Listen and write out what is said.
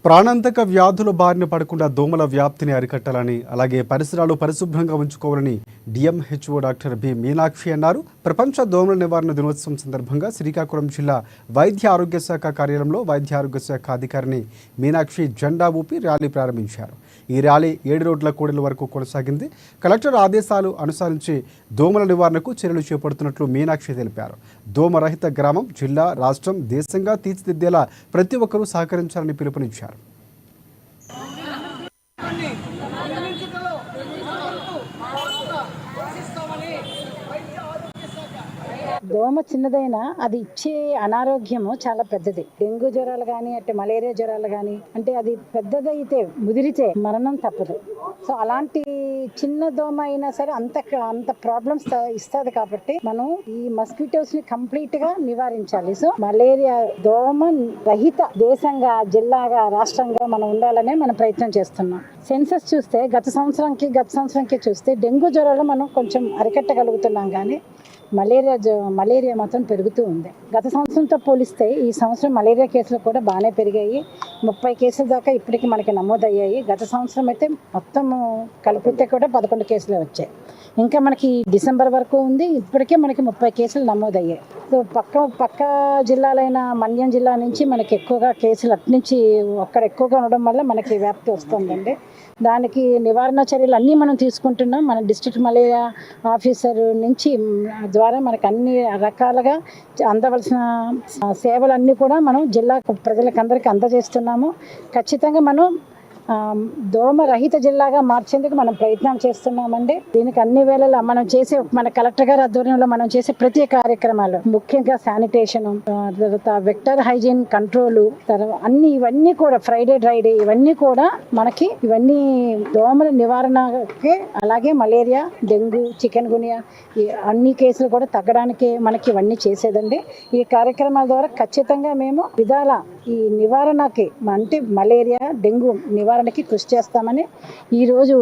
ప్రాణాంతక వ్యాధుల బారిన పడకుండా దోమల వ్యాప్తిని అరికట్టాలని అలాగే పరిసరాలు పరిశుభ్రంగా ఉంచుకోవాలని డిఎంహెచ్ఓ డాక్టర్ బి మీనాక్షి అన్నారు. ప్రపంచ దోమల నివారణ దినోత్సవం సందర్భంగా శ్రీకాకుళం జిల్లా వైద్య ఆరోగ్య శాఖ కార్యాలయంలో వైద్య ఆరోగ్య శాఖ అధికారిని మీనాక్షి జెండా ఊపి ర్యాలీ ప్రారంభించారు. ఈ ర్యాలీ 7 రోడ్ల కూడలి వరకు కొనసాగింది. కలెక్టర్ ఆదేశాలు అనుసరించి దోమల నివారణకు చర్యలు చేపడుతున్నట్లు మీనాక్షి తెలిపారు. దోమరహిత గ్రామం, జిల్లా, రాష్ట్రం, దేశంగా తీర్చిదిద్దేలా ప్రతి ఒక్కరూ సహకరించాలని పిలుపునిచ్చారు. దోమ చిన్నదైనా అది ఇచ్చే అనారోగ్యము చాలా పెద్దది. డెంగ్యూ జ్వరాలు కానీ అంటే మలేరియా జ్వరాలు కానీ అంటే అది పెద్దదైతే ముదిరితే మరణం తప్పదు. సో అలాంటి చిన్న దోమ అయినా సరే అంత ప్రాబ్లమ్స్ ఇస్తుంది. కాబట్టి మనం ఈ మస్కిటోస్ ని కంప్లీట్ గా నివారించాలి. సో మలేరియా దోమ రహిత దేశంగా, జిల్లాగా, రాష్ట్రంగా మనం ఉండాలనే మనం ప్రయత్నం చేస్తున్నాం. సెన్సస్ చూస్తే గత సంవత్సరంకి చూస్తే డెంగ్యూ జ్వరాలు మనం కొంచెం అరికట్టగలుగుతున్నాం, కానీ మలేరియా మాత్రం పెరుగుతూ ఉంది. గత సంవత్సరంతో పోలిస్తే ఈ సంవత్సరం మలేరియా కేసులు కూడా బాగానే పెరిగాయి. 30 కేసుల దాకా ఇప్పటికి మనకి నమోదయ్యాయి. గత సంవత్సరం అయితే మొత్తం కలిపితే కూడా 11 కేసులు వచ్చాయి. ఇంకా మనకి డిసెంబర్ వరకు ఉంది. ఇప్పటికే మనకి 30 కేసులు నమోదయ్యాయి. సో పక్క జిల్లాలైన మన్యం జిల్లా నుంచి మనకి ఎక్కువగా కేసులు అట్నుంచి అక్కడ ఎక్కువగా ఉండడం వల్ల మనకి వ్యాప్తి వస్తుందండి. దానికి నివారణ చర్యలు అన్నీ మనం తీసుకుంటున్నాం. మన డిస్ట్రిక్ట్ మలేరియా ఆఫీసర్ నుంచి ద్వారా మనకు అన్ని రకాలుగా అందవలసిన సేవలన్నీ కూడా మనం జిల్లా ప్రజలకు అందరికీ అందజేస్తున్నాము. ఖచ్చితంగా మనం దోమ రహిత జిల్లాగా మార్చేందుకు మనం ప్రయత్నం చేస్తున్నామండి. దీనికి అన్ని వేళలా మనం చేసే మన కలెక్టర్ గారి ఆధ్వర్యంలో మనం చేసే ప్రతి కార్యక్రమాలు, ముఖ్యంగా శానిటేషన్, తర్వాత వెక్టర్ హైజీన్ కంట్రోల్, ఇవన్నీ కూడా ఫ్రైడే డ్రైడే ఇవన్నీ కూడా మనకి ఇవన్నీ దోమల నివారణకి, అలాగే మలేరియా, డెంగ్యూ, చికెన్ గునియా అన్ని కేసులు కూడా తగ్గడానికి మనకి ఇవన్నీ చేసేదండి. ఈ కార్యక్రమాల ద్వారా ఖచ్చితంగా మేము విధాల ఈ నివారణకి అంటే మలేరియా, డెంగ్యూ నివారణకి కృషి చేస్తామని ఈరోజు